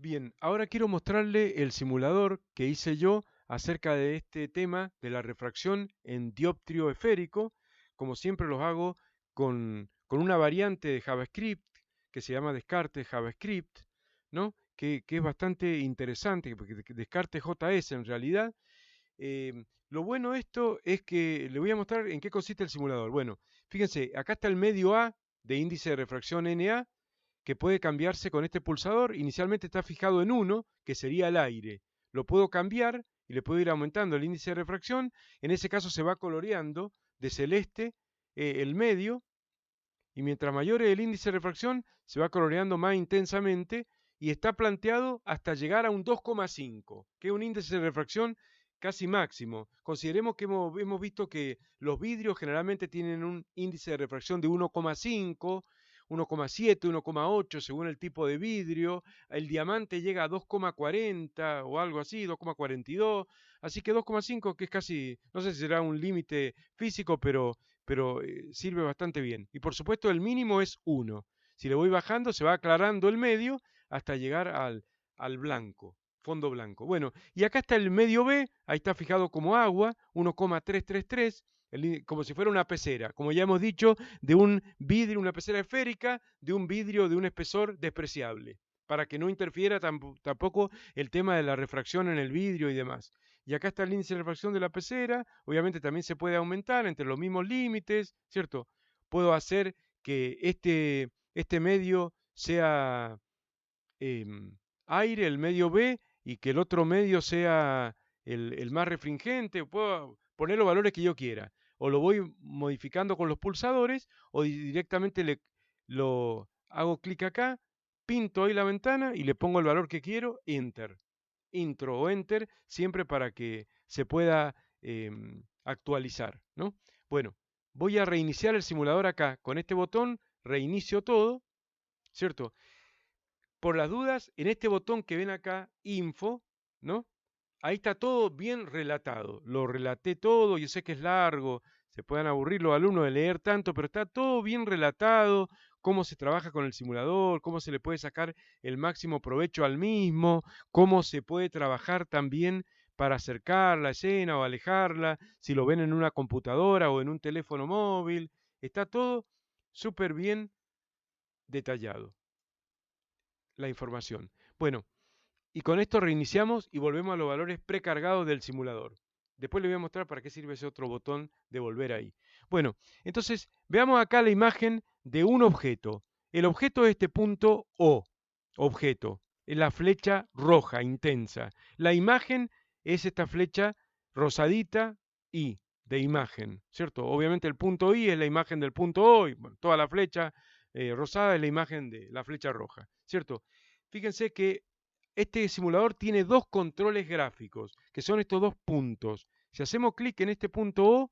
Bien, ahora quiero mostrarle el simulador que hice yo acerca de este tema de la refracción en dioptrio esférico. Como siempre los hago con una variante de JavaScript que se llama Descartes JavaScript, ¿no? Que es bastante interesante, porque Descartes JS en realidad. Lo bueno de esto es que le voy a mostrar en qué consiste el simulador. Bueno, fíjense, acá está el medio A de índice de refracción NA, que puede cambiarse con este pulsador. Inicialmente está fijado en 1, que sería el aire. Lo puedo cambiar y le puedo ir aumentando el índice de refracción. En ese caso se va coloreando de celeste el medio, y mientras mayor es el índice de refracción, se va coloreando más intensamente y está planteado hasta llegar a un 2,5, que es un índice de refracción casi máximo. Consideremos que hemos visto que los vidrios generalmente tienen un índice de refracción de 1,5, 1,7, 1,8 según el tipo de vidrio. El diamante llega a 2,40 o algo así, 2,42. Así que 2,5, que es casi, no sé si será un límite físico, pero sirve bastante bien. Y por supuesto el mínimo es 1. Si le voy bajando se va aclarando el medio hasta llegar al blanco, fondo blanco. Bueno, y acá está el medio B, ahí está fijado como agua, 1,333, como si fuera una pecera, como ya hemos dicho, de un vidrio, una pecera esférica, de un vidrio de un espesor despreciable, para que no interfiera tampoco el tema de la refracción en el vidrio y demás. Y acá está el índice de refracción de la pecera. Obviamente también se puede aumentar entre los mismos límites, ¿cierto? Puedo hacer que este medio sea aire, el medio B, y que el otro medio sea el más refringente. Puedo poner los valores que yo quiera. O lo voy modificando con los pulsadores, o directamente lo hago clic acá, pinto ahí la ventana y le pongo el valor que quiero, Enter. Intro o Enter, siempre para que se pueda actualizar, ¿no? Bueno, voy a reiniciar el simulador acá. Con este botón reinicio todo, ¿cierto? Por las dudas, en este botón que ven acá, Info, ¿no? Ahí está todo bien relatado. Lo relaté todo, yo sé que es largo, se pueden aburrir los alumnos de leer tanto, pero está todo bien relatado, cómo se trabaja con el simulador, cómo se le puede sacar el máximo provecho al mismo, cómo se puede trabajar también para acercar la escena o alejarla, si lo ven en una computadora o en un teléfono móvil. Está todo súper bien detallado, la información. Bueno, y con esto reiniciamos y volvemos a los valores precargados del simulador. Después les voy a mostrar para qué sirve ese otro botón de volver ahí. Bueno, entonces veamos acá la imagen de un objeto. El objeto es este punto O, objeto, es la flecha roja intensa. La imagen es esta flecha rosadita I, de imagen, ¿cierto? Obviamente el punto I es la imagen del punto O, y bueno, toda la flecha rosada es la imagen de la flecha roja, ¿cierto? Fíjense que este simulador tiene dos controles gráficos, que son estos dos puntos. Si hacemos clic en este punto O,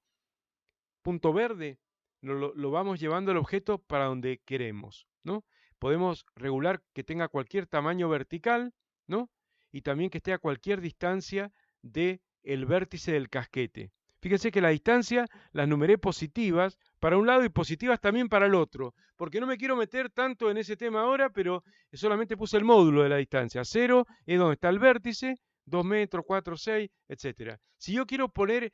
punto verde, lo vamos llevando el objeto para donde queremos, ¿no? Podemos regular que tenga cualquier tamaño vertical, ¿no? Y también que esté a cualquier distancia del vértice del casquete. Fíjense que la distancia las numeré positivas para un lado y positivas también para el otro, porque no me quiero meter tanto en ese tema ahora, pero solamente puse el módulo de la distancia. 0 es donde está el vértice, 2 metros, 4, 6, etcétera. Si yo quiero poner,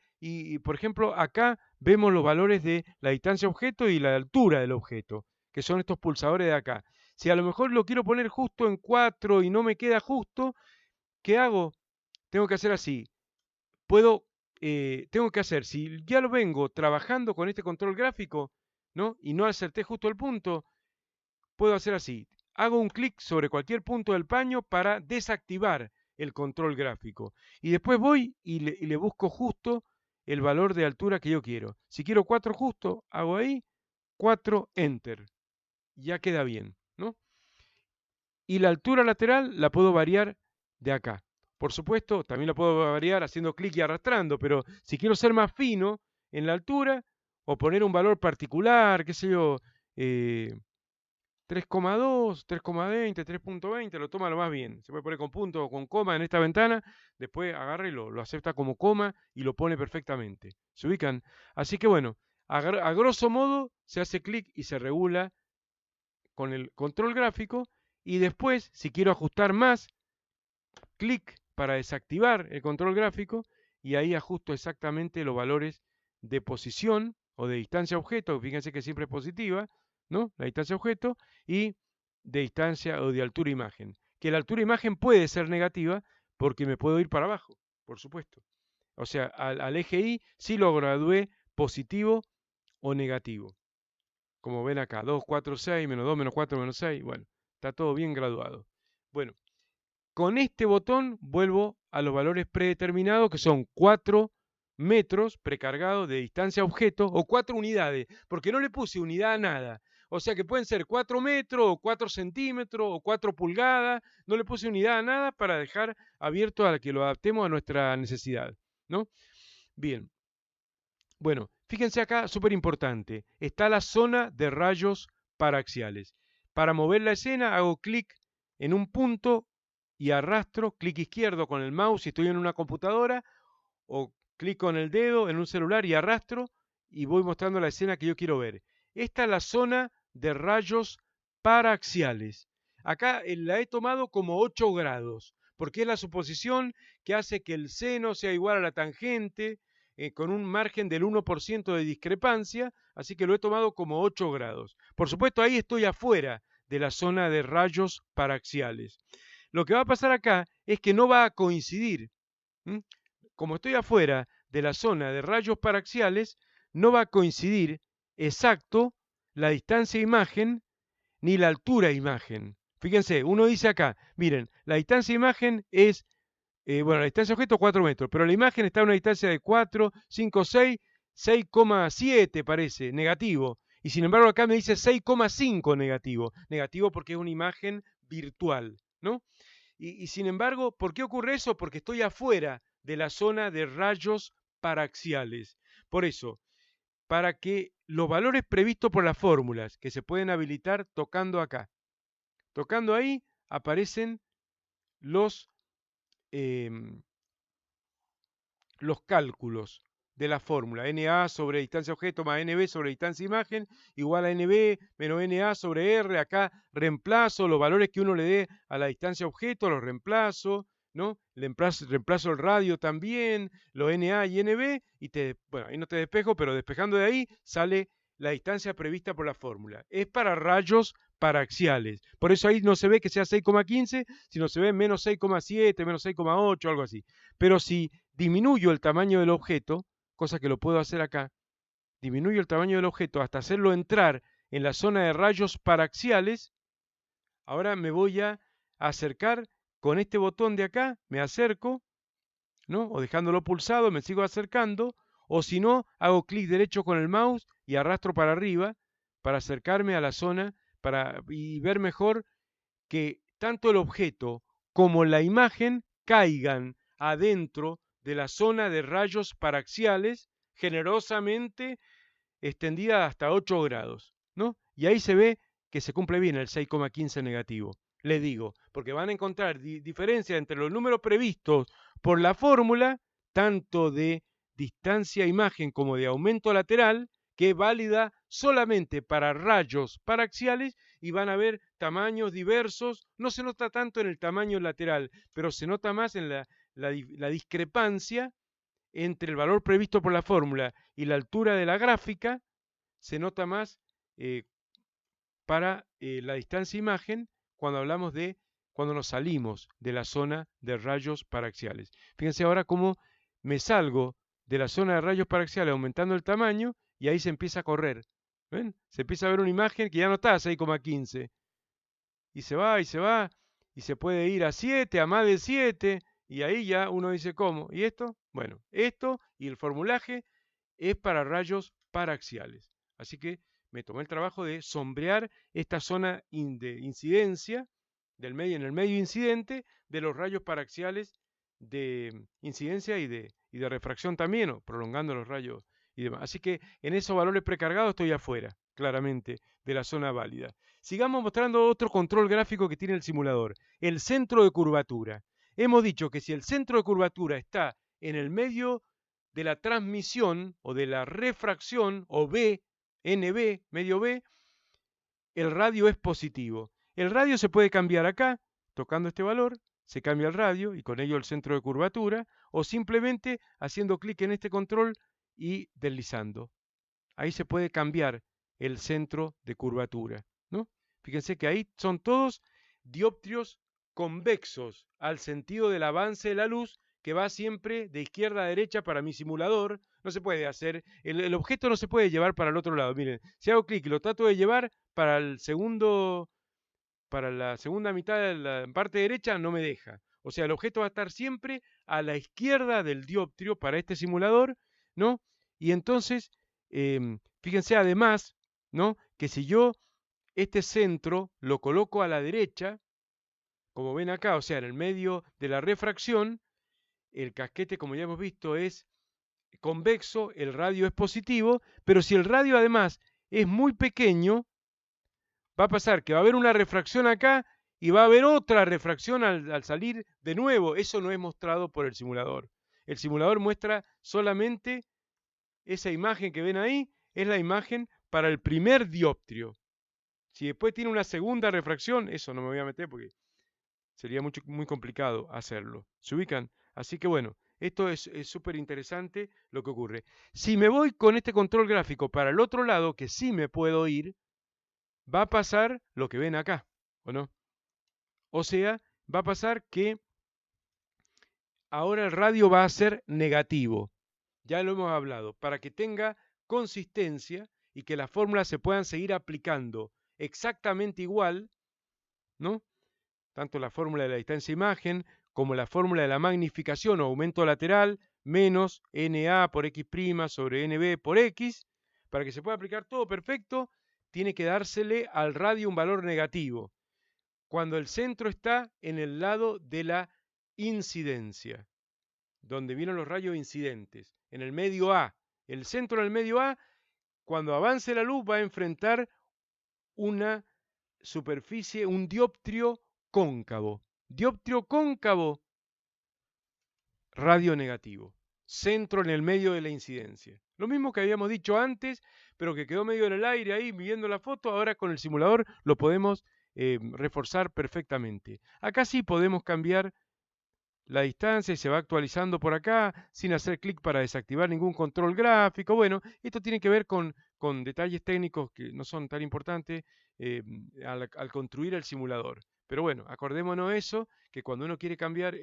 por ejemplo, acá vemos los valores de la distancia objeto y la altura del objeto, que son estos pulsadores de acá. Si a lo mejor lo quiero poner justo en 4 y no me queda justo, ¿qué hago? Tengo que hacer así. Tengo que hacer, si ya lo vengo trabajando con este control gráfico, ¿no? Y no acerté justo el punto, puedo hacer así. Hago un clic sobre cualquier punto del paño para desactivar el control gráfico. Y después voy y le busco justo el valor de altura que yo quiero. Si quiero 4 justo, hago ahí 4, Enter. Ya queda bien, ¿no? Y la altura lateral la puedo variar de acá. Por supuesto, también la puedo variar haciendo clic y arrastrando, pero si quiero ser más fino en la altura o poner un valor particular, qué sé yo, 3,2, 3,20, 3,20, lo toma lo más bien. Se puede poner con punto o con coma en esta ventana, después agarra y lo acepta como coma y lo pone perfectamente. ¿Se ubican? Así que bueno, a grosso modo se hace clic y se regula con el control gráfico, y después, si quiero ajustar más clic para desactivar el control gráfico y ahí ajusto exactamente los valores de posición o de distancia objeto, fíjense que siempre es positiva, ¿no? La distancia objeto, y de distancia o de altura imagen. Que la altura imagen puede ser negativa porque me puedo ir para abajo, por supuesto. O sea, al eje Y sí lo gradué positivo o negativo. Como ven acá, 2, 4, 6, menos 2, menos 4, menos 6. Bueno, está todo bien graduado. Bueno, con este botón vuelvo a los valores predeterminados, que son 4 metros precargados de distancia a objeto, o 4 unidades, porque no le puse unidad a nada. O sea que pueden ser 4 metros, o 4 centímetros, o 4 pulgadas. No le puse unidad a nada para dejar abierto a que lo adaptemos a nuestra necesidad, ¿no? Bien. Bueno, fíjense acá, súper importante, está la zona de rayos paraxiales. Para mover la escena hago clic en un punto y arrastro, clic izquierdo con el mouse si estoy en una computadora, o clic con el dedo en un celular y arrastro y voy mostrando la escena que yo quiero ver. Esta es la zona de rayos paraxiales. Acá la he tomado como 8 grados, porque es la suposición que hace que el seno sea igual a la tangente, con un margen del 1% de discrepancia, así que lo he tomado como 8 grados. Por supuesto, ahí estoy afuera de la zona de rayos paraxiales. Lo que va a pasar acá es que no va a coincidir. ¿m? Como estoy afuera de la zona de rayos paraxiales, no va a coincidir exacto la distancia imagen ni la altura imagen. Fíjense, uno dice acá, miren, la distancia imagen es, bueno, la distancia objeto 4 metros, pero la imagen está a una distancia de 4, 5, 6, 6,7 parece, negativo. Y sin embargo acá me dice 6,5 negativo. Negativo porque es una imagen virtual, ¿no? Y sin embargo, ¿por qué ocurre eso? Porque estoy afuera de la zona de rayos paraxiales. Por eso, para que los valores previstos por las fórmulas, que se pueden habilitar tocando acá, tocando ahí, aparecen los, em, los cálculos de la fórmula. NA sobre distancia objeto más NB sobre distancia imagen igual a NB menos NA sobre R. Acá reemplazo los valores que uno le dé a la distancia objeto, los reemplazo, ¿no? Reemplazo el radio también, los NA y NB, y bueno, ahí no te despejo, pero despejando de ahí sale la distancia prevista por la fórmula. Es para rayos paraxiales. Por eso ahí no se ve que sea 6,15, sino se ve menos 6,7, menos 6,8, algo así. Pero si disminuyo el tamaño del objeto, cosa que lo puedo hacer acá, disminuyo el tamaño del objeto hasta hacerlo entrar en la zona de rayos paraxiales. Ahora me voy a acercar con este botón de acá, me acerco, ¿no? O dejándolo pulsado, me sigo acercando, o si no, hago clic derecho con el mouse y arrastro para arriba para acercarme a la zona y ver mejor que tanto el objeto como la imagen caigan adentro de la zona de rayos paraxiales, generosamente extendida hasta 8 grados, ¿no? Y ahí se ve que se cumple bien el 6,15 negativo. Les digo, porque van a encontrar diferencia entre los números previstos por la fórmula, tanto de distancia imagen como de aumento lateral, que es válida solamente para rayos paraxiales, y van a ver tamaños diversos. No se nota tanto en el tamaño lateral, pero se nota más en la discrepancia entre el valor previsto por la fórmula y la altura de la gráfica. Se nota más eh, para la distancia imagen cuando nos salimos de la zona de rayos paraxiales. Fíjense ahora cómo me salgo de la zona de rayos paraxiales aumentando el tamaño y ahí se empieza a correr. ¿Ven? Se empieza a ver una imagen que ya no está a 6,15 y se va y se va y se puede ir a 7, a más de 7, y ahí ya uno dice ¿cómo? ¿Y esto? Bueno, esto y el formulaje es para rayos paraxiales. Así que me tomé el trabajo de sombrear esta zona de incidencia en el medio incidente de los rayos paraxiales de incidencia y de refracción también, o prolongando los rayos y demás. Así que en esos valores precargados estoy afuera, claramente, de la zona válida. Sigamos mostrando otro control gráfico que tiene el simulador, el centro de curvatura. Hemos dicho que si el centro de curvatura está en el medio de la transmisión o de la refracción, o B, NB, medio B, el radio es positivo. El radio se puede cambiar acá, tocando este valor, se cambia el radio y con ello el centro de curvatura, o simplemente haciendo clic en este control y deslizando. Ahí se puede cambiar el centro de curvatura, ¿no? Fíjense que ahí son todos dioptrios convexos al sentido del avance de la luz que va siempre de izquierda a derecha para mi simulador. No se puede hacer, el objeto no se puede llevar para el otro lado. Miren, si hago clic y lo trato de llevar para la segunda mitad de la parte derecha, no me deja. O sea, el objeto va a estar siempre a la izquierda del dioptrio para este simulador, ¿no? Y entonces, fíjense además, ¿no? Que si yo este centro lo coloco a la derecha, como ven acá, o sea, en el medio de la refracción, el casquete, como ya hemos visto, es convexo, el radio es positivo, pero si el radio además es muy pequeño, va a pasar que va a haber una refracción acá y va a haber otra refracción al salir de nuevo. Eso no es mostrado por el simulador. El simulador muestra solamente esa imagen que ven ahí, es la imagen para el primer dioptrio. Si después tiene una segunda refracción, eso no me voy a meter porque sería muy complicado hacerlo. ¿Se ubican? Así que bueno, esto es súper interesante lo que ocurre. Si me voy con este control gráfico para el otro lado, que sí me puedo ir, va a pasar lo que ven acá, ¿o no? O sea, va a pasar que ahora el radio va a ser negativo. Ya lo hemos hablado, para que tenga consistencia y que las fórmulas se puedan seguir aplicando exactamente igual, ¿no? Tanto la fórmula de la distancia imagen como la fórmula de la magnificación o aumento lateral menos NA por X' sobre NB por X, para que se pueda aplicar todo perfecto, tiene que dársele al radio un valor negativo, cuando el centro está en el lado de la incidencia, donde vienen los rayos incidentes, en el medio A. El centro en el medio A, cuando avance la luz, va a enfrentar una superficie, un dioptrio cóncavo. Dioptrio cóncavo, radio negativo. Centro en el medio de la incidencia. Lo mismo que habíamos dicho antes, pero que quedó medio en el aire ahí viendo la foto, ahora con el simulador lo podemos reforzar perfectamente. Acá sí podemos cambiar la distancia y se va actualizando por acá sin hacer clic para desactivar ningún control gráfico. Bueno, esto tiene que ver con detalles técnicos que no son tan importantes al construir el simulador. Pero bueno, acordémonos eso, que cuando uno quiere cambiar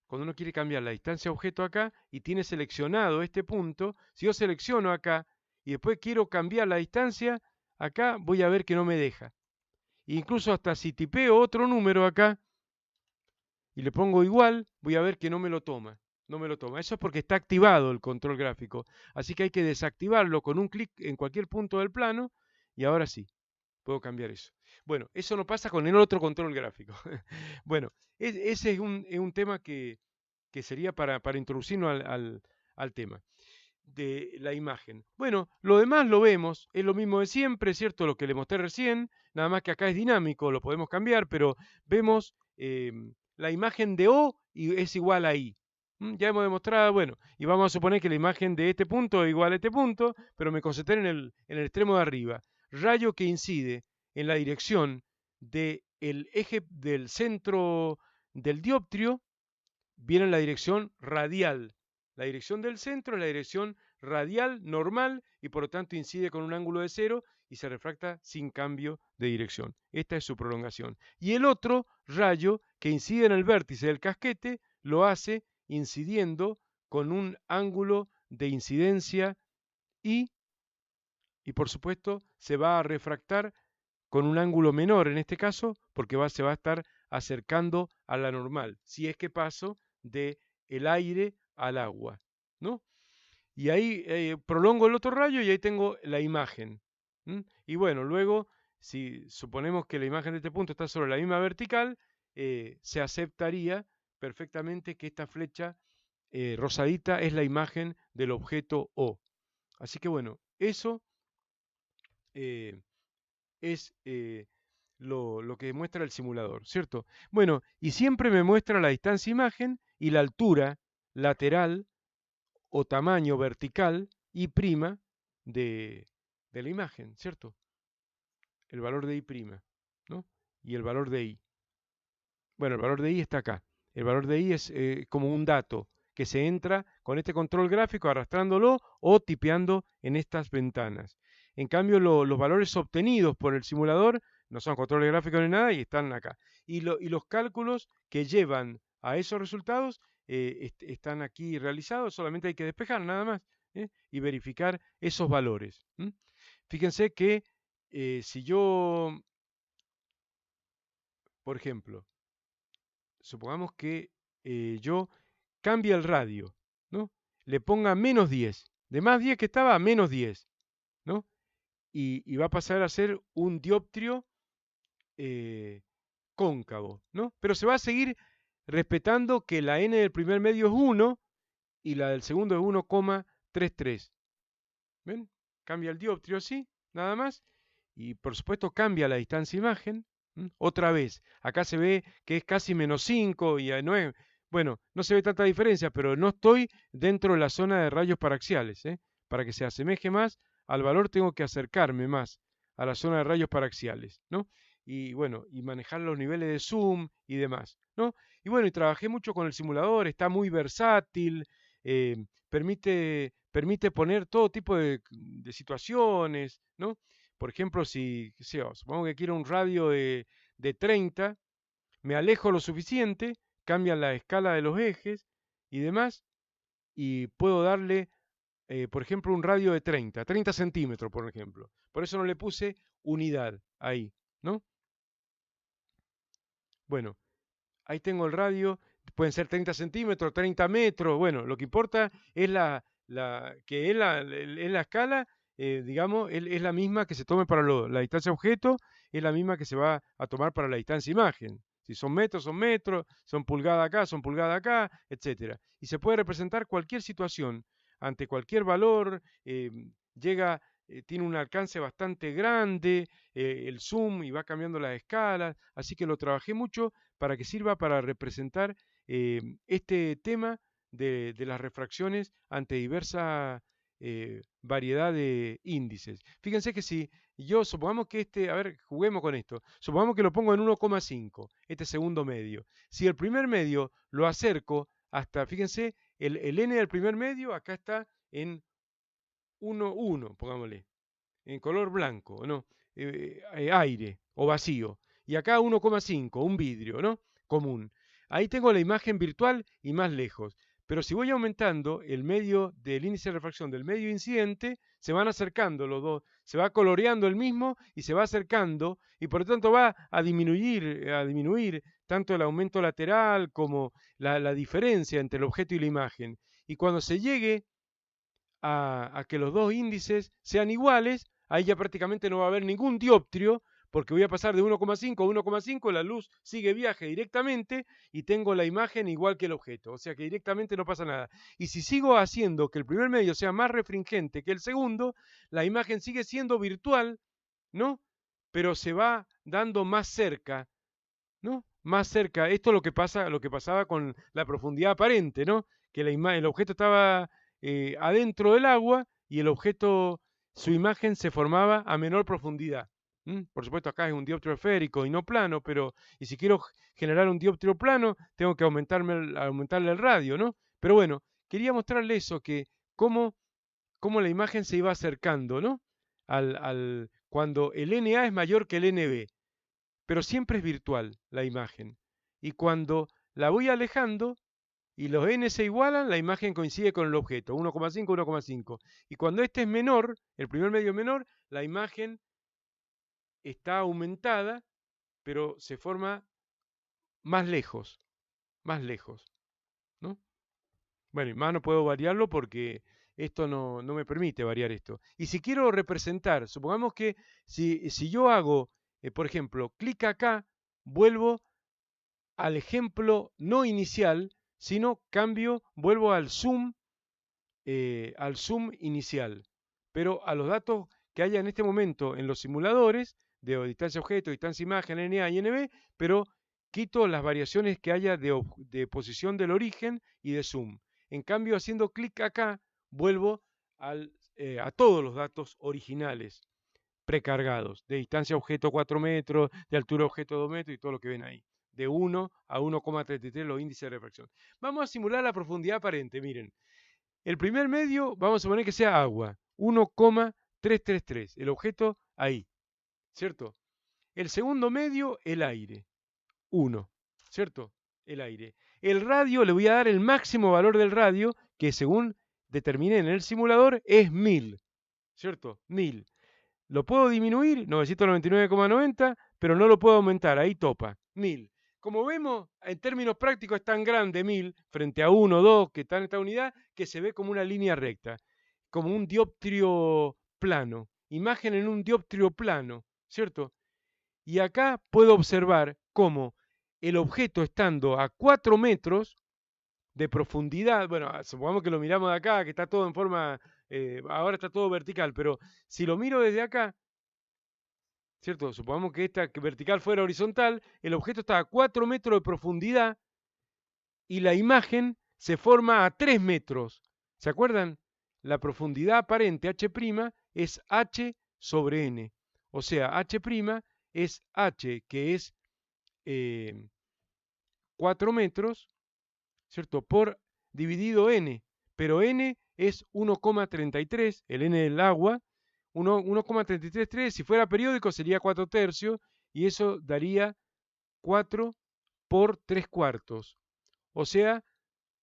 cuando uno quiere cambiar la distancia objeto acá y tiene seleccionado este punto, si yo selecciono acá y después quiero cambiar la distancia, acá voy a ver que no me deja. Incluso hasta si tipeo otro número acá y le pongo igual, voy a ver que no me lo toma. No me lo toma. Eso es porque está activado el control gráfico. Así que hay que desactivarlo con un clic en cualquier punto del plano y ahora sí, puedo cambiar eso. Bueno, eso no pasa con el otro control gráfico. Bueno, ese es un tema que sería para introducirnos al tema de la imagen. Bueno, lo demás lo vemos, es lo mismo de siempre, ¿cierto? Lo que le mostré recién, nada más que acá es dinámico, lo podemos cambiar, pero vemos la imagen de O y es igual a I. Ya hemos demostrado, bueno, y vamos a suponer que la imagen de este punto es igual a este punto, pero me concentré en el extremo de arriba. Rayo que incide en la dirección del eje del centro del dioptrio, viene en la dirección radial. La dirección del centro es la dirección radial normal y por lo tanto incide con un ángulo de cero y se refracta sin cambio de dirección. Esta es su prolongación. Y el otro rayo que incide en el vértice del casquete lo hace incidiendo con un ángulo de incidencia y por supuesto se va a refractar con un ángulo menor en este caso porque se va a estar acercando a la normal, si es que paso de el aire al agua, ¿no? Y ahí prolongo el otro rayo y ahí tengo la imagen. Y bueno, luego, si suponemos que la imagen de este punto está sobre la misma vertical, se aceptaría perfectamente que esta flecha rosadita es la imagen del objeto O. Así que bueno, eso eh, es lo que muestra el simulador, ¿cierto? Bueno, y siempre me muestra la distancia imagen y la altura lateral o tamaño vertical y prima de la imagen, ¿cierto? El valor de I', ¿no? y el valor de I. Bueno, el valor de I está acá. El valor de I es como un dato que se entra con este control gráfico arrastrándolo o tipeando en estas ventanas. En cambio, los valores obtenidos por el simulador no son controles gráficos ni nada y están acá. Y los cálculos que llevan a esos resultados están aquí realizados, solamente hay que despejar nada más y verificar esos valores. Fíjense que si yo, por ejemplo, supongamos que yo cambie el radio, ¿no? Le ponga menos 10, de más 10 que estaba a menos 10, ¿no? Y va a pasar a ser un dioptrio eh, cóncavo, ¿no? Pero se va a seguir respetando que la n del primer medio es 1 y la del segundo es 1,33. ¿Ven? Cambia el dioptrio así, nada más. Y por supuesto cambia la distancia imagen. Otra vez, acá se ve que es casi menos 5 y no es, bueno, no se ve tanta diferencia, pero no estoy dentro de la zona de rayos paraxiales. Para que se asemeje más al valor tengo que acercarme más a la zona de rayos paraxiales, ¿no? Y bueno, y manejar los niveles de zoom y demás, ¿no? Y bueno, y trabajé mucho con el simulador, está muy versátil, permite poner todo tipo de situaciones, ¿no? Por ejemplo, si, qué sé yo, supongo que quiero un radio de 30, me alejo lo suficiente, cambia la escala de los ejes y demás, y puedo darle, por ejemplo, un radio de 30 centímetros, por ejemplo. Por eso no le puse unidad ahí, ¿no? Bueno, ahí tengo el radio, pueden ser 30 centímetros, 30 metros, bueno, lo que importa es que es la escala, digamos, es la misma que se tome para la distancia objeto, es la misma que se va a tomar para la distancia imagen. Si son metros, son pulgadas acá, son pulgadas acá, etcétera. Y se puede representar cualquier situación ante cualquier valor, llega, tiene un alcance bastante grande, el zoom y va cambiando las escalas, así que lo trabajé mucho para que sirva para representar este tema de las refracciones ante diversa variedad de índices. Fíjense que si yo supongamos que a ver, juguemos con esto, supongamos que lo pongo en 1,5, este segundo medio. Si el primer medio lo acerco hasta, fíjense, el n del primer medio acá está en 1,1, pongámosle en color blanco, ¿no? Aire o vacío. Y acá 1,5, un vidrio, ¿no? Común. Ahí tengo la imagen virtual y más lejos. Pero si voy aumentando el medio del índice de refracción del medio incidente, se van acercando los dos, se va coloreando el mismo y se va acercando y por lo tanto va a disminuir tanto el aumento lateral como la diferencia entre el objeto y la imagen. Y cuando se llegue a que los dos índices sean iguales, ahí ya prácticamente no va a haber ningún dioptrio, porque voy a pasar de 1,5 a 1,5, la luz sigue viaje directamente y tengo la imagen igual que el objeto, o sea que directamente no pasa nada. Y si sigo haciendo que el primer medio sea más refringente que el segundo, la imagen sigue siendo virtual, ¿no? Pero se va dando más cerca, ¿no? Más cerca. Esto es lo que pasaba con la profundidad aparente, ¿no? Que el objeto estaba adentro del agua y el objeto, su imagen se formaba a menor profundidad. Por supuesto, acá es un dioptrio esférico y no plano, pero y si quiero generar un dioptrio plano, tengo que aumentarle el radio, ¿no? Pero bueno, quería mostrarle eso, que cómo la imagen se iba acercando, ¿no? Cuando el NA es mayor que el NB, pero siempre es virtual la imagen. Y cuando la voy alejando y los n se igualan, la imagen coincide con el objeto, 1,5, 1,5. Y cuando este es menor, el primer medio menor, la imagen está aumentada, pero se forma más lejos, más lejos, ¿no? Bueno, y más no puedo variarlo porque esto no me permite variar esto. Y si quiero representar, supongamos que si yo hago, por ejemplo, clic acá, vuelvo al ejemplo no inicial, sino vuelvo al zoom inicial, pero a los datos que haya en este momento en los simuladores de distancia objeto, distancia imagen, NA y NB, pero quito las variaciones que haya de posición del origen y de zoom. En cambio, haciendo clic acá, vuelvo a todos los datos originales. precargados, de distancia objeto 4 metros, de altura objeto 2 metros y todo lo que ven ahí. De 1 a 1,33 los índices de refracción. Vamos a simular la profundidad aparente, miren. El primer medio, vamos a suponer que sea agua, 1,333, el objeto ahí, ¿cierto? El segundo medio, el aire, 1, ¿cierto? El aire. El radio, le voy a dar el máximo valor del radio, que según determiné en el simulador, es 1000, ¿cierto? 1000. Lo puedo disminuir, 999,90, pero no lo puedo aumentar, ahí topa, 1000. Como vemos, en términos prácticos es tan grande 1000 frente a 1, 2, que está en esta unidad, que se ve como una línea recta, como un dioptrio plano, imagen en un dioptrio plano, ¿cierto? Y acá puedo observar cómo el objeto estando a 4 metros de profundidad, bueno, supongamos que lo miramos de acá, que está todo en forma, ahora está todo vertical, pero si lo miro desde acá, ¿cierto? Supongamos que esta vertical fuera horizontal, el objeto está a 4 metros de profundidad y la imagen se forma a 3 metros. ¿Se acuerdan? La profundidad aparente H' es H sobre N. O sea, H' es H, que es 4 metros, ¿cierto? Por dividido N. Pero N es 1,33, el N del agua, 1,333, si fuera periódico sería 4 tercios, y eso daría 4 por 3 cuartos. O sea,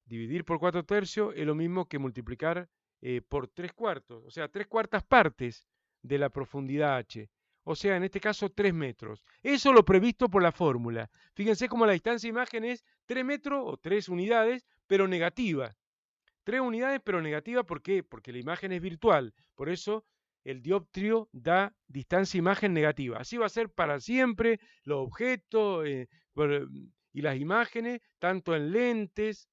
dividir por 4 tercios es lo mismo que multiplicar por 3 cuartos. O sea, 3 cuartas partes de la profundidad H. O sea, en este caso 3 metros. Eso lo previsto por la fórmula. Fíjense cómo la distancia de imagen es 3 metros o 3 unidades, pero negativa. 3 unidades, pero negativa, ¿por qué? Porque la imagen es virtual. Por eso el dioptrio da distancia imagen negativa. Así va a ser para siempre los objetos y las imágenes, tanto en lentes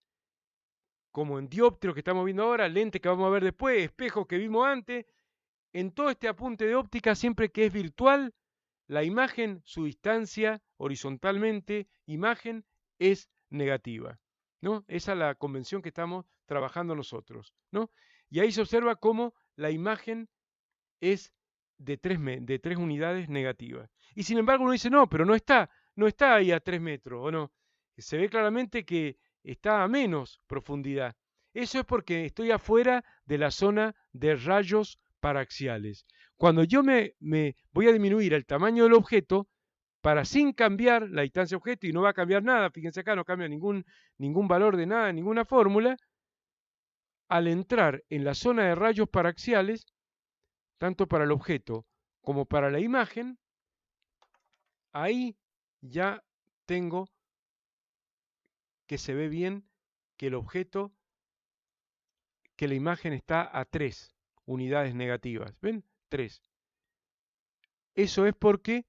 como en dioptrios que estamos viendo ahora, lentes que vamos a ver después, espejos que vimos antes. En todo este apunte de óptica, siempre que es virtual, la imagen, su distancia horizontalmente, imagen, es negativa, ¿no? Esa es la convención que estamos trabajando nosotros, ¿no? Y ahí se observa cómo la imagen es de 3 unidades negativas. Y sin embargo uno dice, no, pero no está ahí a 3 metros, ¿o no? Se ve claramente que está a menos profundidad. Eso es porque estoy afuera de la zona de rayos paraxiales. Cuando yo me voy a disminuir el tamaño del objeto, para sin cambiar la distancia objeto, y no va a cambiar nada, fíjense acá, no cambia ningún valor de nada, ninguna fórmula, al entrar en la zona de rayos paraxiales, tanto para el objeto como para la imagen, ahí ya tengo que se ve bien que el objeto, que la imagen está a 3 unidades negativas. ¿Ven? 3. Eso es porque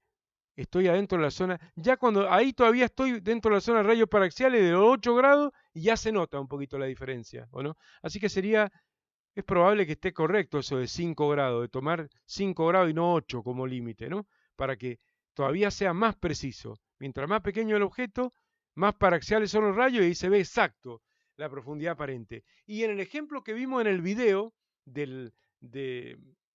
estoy adentro de la zona, ya cuando ahí todavía estoy dentro de la zona de rayos paraxiales de los 8 grados y ya se nota un poquito la diferencia, ¿o no? Así que es probable que esté correcto eso de 5 grados, de tomar 5 grados y no 8 como límite, ¿no? Para que todavía sea más preciso. Mientras más pequeño el objeto, más paraxiales son los rayos y ahí se ve exacto la profundidad aparente. Y en el ejemplo que vimos en el video de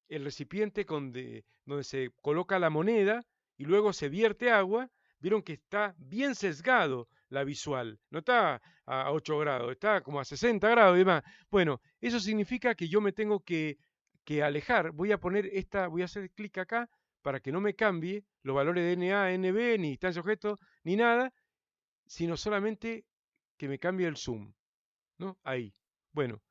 el recipiente donde se coloca la moneda y luego se vierte agua, vieron que está bien sesgado la visual. No está a 8 grados, está como a 60 grados y demás. Bueno, eso significa que yo me tengo que alejar. Voy a hacer clic acá para que no me cambie los valores de NA, NB, ni distancia objeto, ni nada, sino solamente que me cambie el zoom, ¿no? Ahí. Bueno,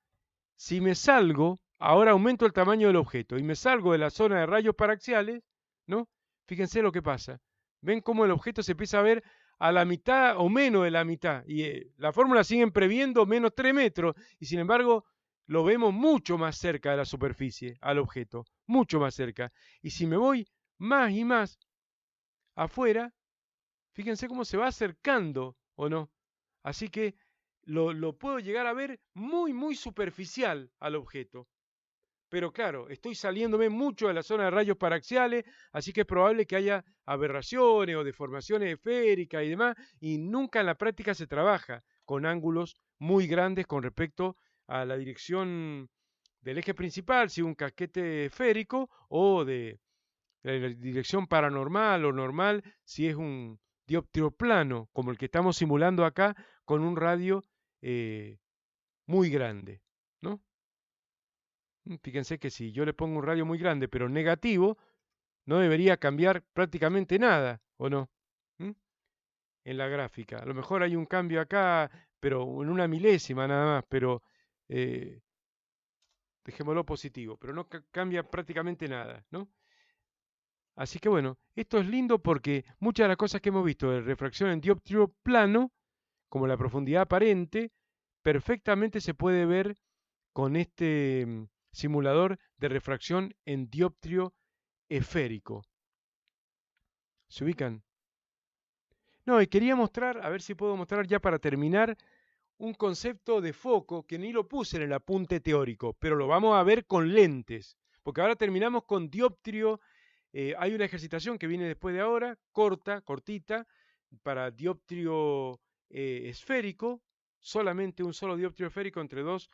si me salgo, ahora aumento el tamaño del objeto y me salgo de la zona de rayos paraxiales, ¿no? Fíjense lo que pasa. ¿Ven cómo el objeto se empieza a ver a la mitad o menos de la mitad? Y la fórmula sigue previendo menos 3 metros y sin embargo lo vemos mucho más cerca de la superficie al objeto, mucho más cerca. Y si me voy más y más afuera, fíjense cómo se va acercando o no. Así que lo puedo llegar a ver muy, muy superficial al objeto. Pero claro, estoy saliéndome mucho de la zona de rayos paraxiales, así que es probable que haya aberraciones o deformaciones esféricas y demás, y nunca en la práctica se trabaja con ángulos muy grandes con respecto a la dirección del eje principal, si un casquete esférico o la dirección paranormal o normal, si es un dióptero plano, como el que estamos simulando acá, con un radio muy grande, ¿no? Fíjense que si yo le pongo un radio muy grande, pero negativo, no debería cambiar prácticamente nada, ¿o no? ¿Mm? En la gráfica. A lo mejor hay un cambio acá, pero en una milésima nada más, pero eh, dejémoslo positivo, pero no cambia prácticamente nada, ¿no? Así que bueno, esto es lindo porque muchas de las cosas que hemos visto de refracción en dióptrido plano, como la profundidad aparente, perfectamente se puede ver con este simulador de refracción en dióptrido esférico. ¿Se ubican? No, y quería mostrar, a ver si puedo mostrar ya para terminar, un concepto de foco que ni lo puse en el apunte teórico, pero lo vamos a ver con lentes, porque ahora terminamos con dióptrio. Hay una ejercitación que viene después de ahora, cortita, para dióptrio esférico, solamente un solo dióptrio esférico entre dos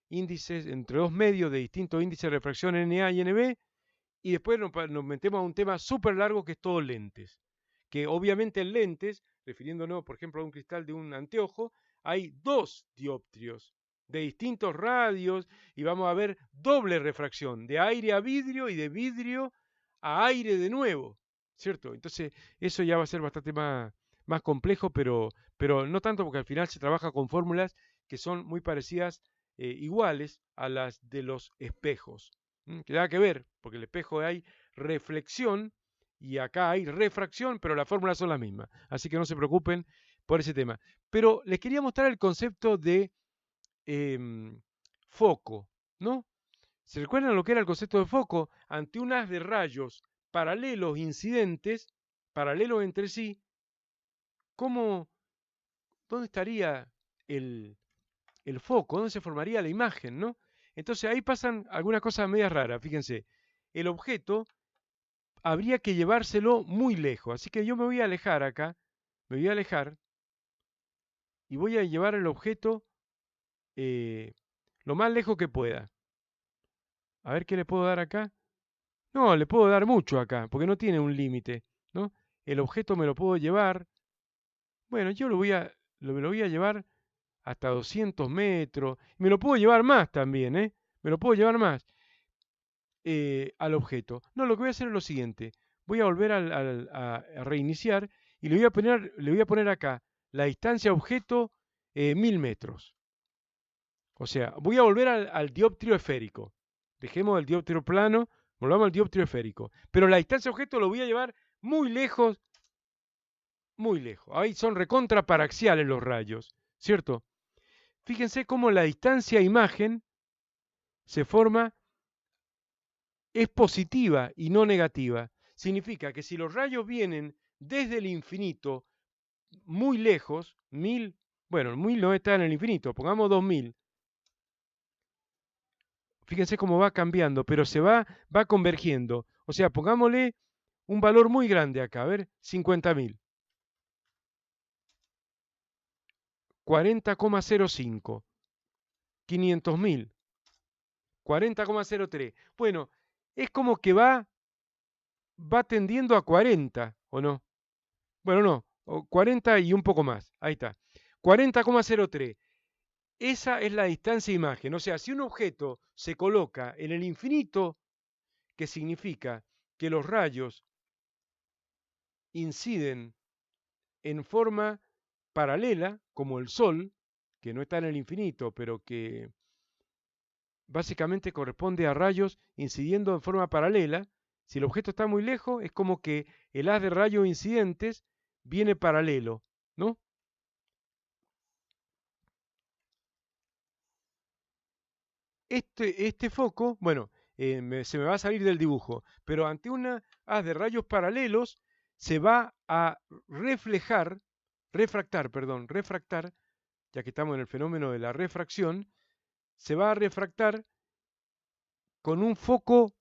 índices, entre dos medios de distintos índices de refracción NA y NB, y después nos metemos a un tema súper largo que es todo lentes. Que obviamente en lentes, refiriéndonos por ejemplo a un cristal de un anteojo, hay dos dióptrios de distintos radios y vamos a ver doble refracción, de aire a vidrio y de vidrio a aire de nuevo, ¿cierto? Entonces eso ya va a ser bastante más complejo, pero no tanto porque al final se trabaja con fórmulas que son muy parecidas, iguales a las de los espejos. Que nada que ver, porque el espejo hay reflexión y acá hay refracción, pero las fórmulas son las mismas. Así que no se preocupen por ese tema. Pero les quería mostrar el concepto de foco, ¿no? ¿Se recuerdan lo que era el concepto de foco? Ante un haz de rayos paralelos incidentes, paralelos entre sí, ¿cómo, dónde estaría el foco? ¿Dónde se formaría la imagen, no? Entonces ahí pasan algunas cosas medias raras, fíjense. El objeto habría que llevárselo muy lejos, así que yo me voy a alejar acá, me voy a alejar y voy a llevar el objeto lo más lejos que pueda. A ver qué le puedo dar acá. No, le puedo dar mucho acá, porque no tiene un límite, ¿no? El objeto me lo puedo llevar. Bueno, yo me lo voy a llevar hasta 200 metros. Me lo puedo llevar más también, ¿eh? Me lo puedo llevar más al objeto. No, lo que voy a hacer es lo siguiente. Voy a volver a reiniciar y le voy a poner acá la distancia objeto 1000 metros. O sea, voy a volver al dióptrio esférico. Dejemos el dióptrio plano, volvamos al dióptrio esférico. Pero la distancia objeto lo voy a llevar muy lejos, muy lejos. Ahí son recontra paraxiales los rayos, ¿cierto? Fíjense cómo la distancia imagen se forma, es positiva y no negativa. Significa que si los rayos vienen desde el infinito muy lejos, 1000, bueno, 1000 no está en el infinito, pongamos 2000. Fíjense cómo va cambiando, pero va convergiendo. O sea, pongámosle un valor muy grande acá, a ver, 50.000. 40,05. 500.000. 40,03. Bueno, es como que va tendiendo a 40, ¿o no? Bueno, no, 40 y un poco más. Ahí está. 40,03. Esa es la distancia imagen. O sea, si un objeto se coloca en el infinito, que significa que los rayos inciden en forma paralela, como el Sol, que no está en el infinito, pero que básicamente corresponde a rayos incidiendo en forma paralela. Si el objeto está muy lejos, es como que el haz de rayos incidentes viene paralelo, ¿no? Este foco, bueno, se me va a salir del dibujo, pero ante una haz de rayos paralelos se va a refractar, ya que estamos en el fenómeno de la refracción, se va a refractar con un foco,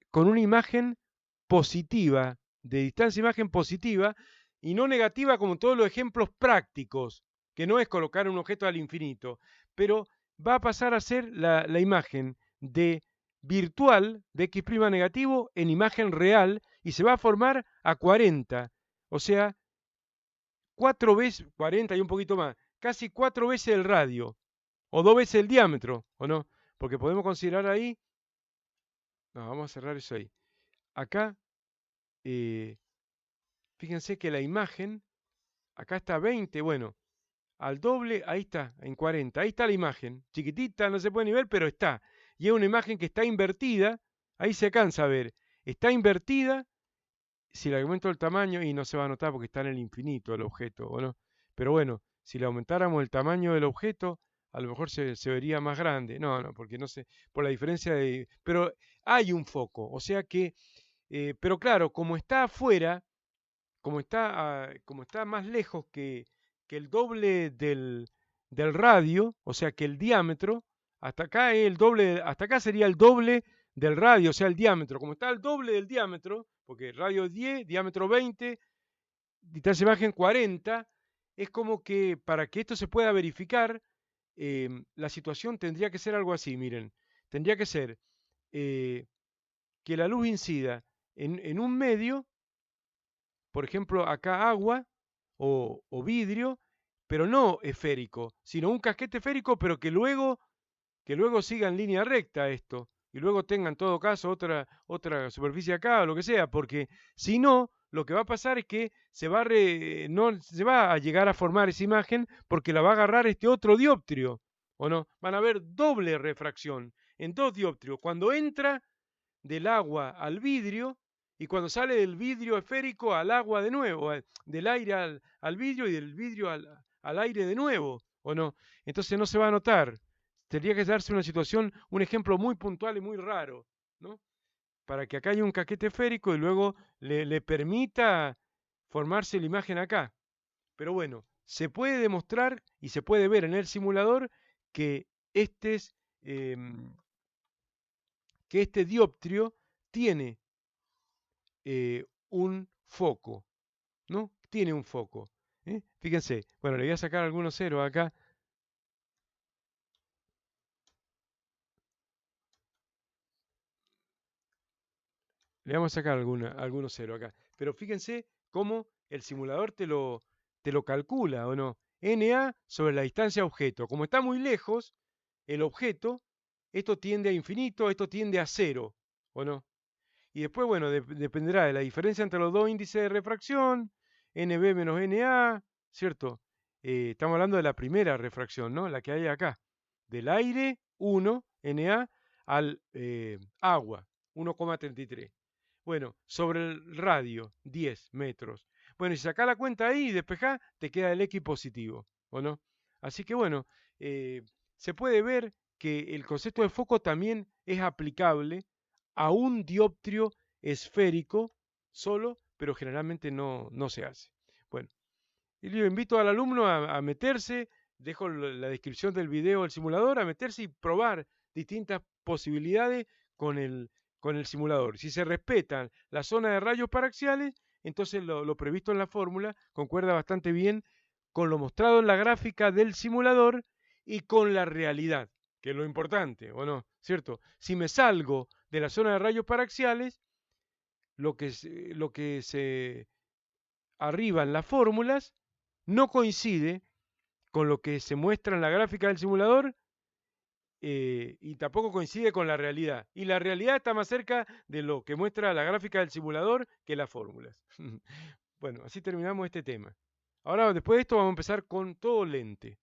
con una imagen positiva, de distancia imagen positiva, y no negativa como todos los ejemplos prácticos, que no es colocar un objeto al infinito, pero va a pasar a ser la imagen de virtual de X' negativo en imagen real y se va a formar a 40. O sea, 4 veces, 40 y un poquito más, casi 4 veces el radio, o 2 veces el diámetro, ¿o no? Porque podemos considerar ahí, no, vamos a cerrar eso ahí. Acá, eh, fíjense que la imagen, acá está 20, bueno, al doble, ahí está, en 40, ahí está la imagen, chiquitita, no se puede ni ver, pero está. Y es una imagen que está invertida, ahí se alcanza a ver, está invertida. Si le aumento el tamaño, y no se va a notar porque está en el infinito el objeto, ¿o no? Pero bueno, si le aumentáramos el tamaño del objeto, a lo mejor se vería más grande. No, no, porque no sé, por la diferencia de... Pero hay un foco, o sea que... pero claro, como está afuera, como está más lejos que el doble del radio, o sea que el diámetro, hasta acá es el doble, hasta acá sería el doble del radio, o sea el diámetro. Como está el doble del diámetro, porque el radio es 10, diámetro 20, distancia de imagen 40, es como que para que esto se pueda verificar, la situación tendría que ser algo así, miren, tendría que ser eh, que la luz incida en un medio, por ejemplo, acá agua o vidrio, pero no esférico, sino un casquete esférico, pero que luego siga en línea recta esto, y luego tenga en todo caso otra superficie acá o lo que sea, porque si no, lo que va a pasar es que no se va a llegar a formar esa imagen porque la va a agarrar este otro dioptrio, ¿o no? Van a haber doble refracción en dos dioptrios. Cuando entra del agua al vidrio y cuando sale del vidrio esférico al agua de nuevo, del aire al vidrio y del vidrio al aire de nuevo, ¿o no? Entonces no se va a notar. Tendría que darse una situación, un ejemplo muy puntual y muy raro, ¿no? Para que acá haya un caquete esférico y luego le permita formarse la imagen acá. Pero bueno, se puede demostrar y se puede ver en el simulador que este es, que este dioptrio tiene un foco, ¿no? Tiene un foco. Fíjense, bueno, le voy a sacar algunos ceros acá. Le vamos a sacar algunos ceros acá. Pero fíjense cómo el simulador te lo calcula, ¿o no? NA sobre la distancia objeto. Como está muy lejos el objeto, esto tiende a infinito, esto tiende a cero, ¿o no? Y después, bueno, dependerá de la diferencia entre los dos índices de refracción, NB menos NA, ¿cierto? Estamos hablando de la primera refracción, ¿no? La que hay acá. Del aire, 1, NA, al agua, 1,33. Bueno, sobre el radio, 10 metros. Bueno, y si sacás la cuenta ahí y despejás, te queda el X positivo, ¿o no? Así que bueno, se puede ver que el concepto de foco también es aplicable a un dioptrio esférico solo, pero generalmente no se hace. Bueno, y yo invito al alumno a meterse, dejo la descripción del video del simulador, a meterse y probar distintas posibilidades con con el simulador. Si se respetan la zona de rayos paraxiales, entonces lo previsto en la fórmula concuerda bastante bien con lo mostrado en la gráfica del simulador y con la realidad, que es lo importante, ¿o no? ¿Cierto? Si me salgo de la zona de rayos paraxiales, lo que se arriba en las fórmulas no coincide con lo que se muestra en la gráfica del simulador, y tampoco coincide con la realidad. Y la realidad está más cerca de lo que muestra la gráfica del simulador que las fórmulas. Bueno, así terminamos este tema. Ahora, después de esto, vamos a empezar con todo lente.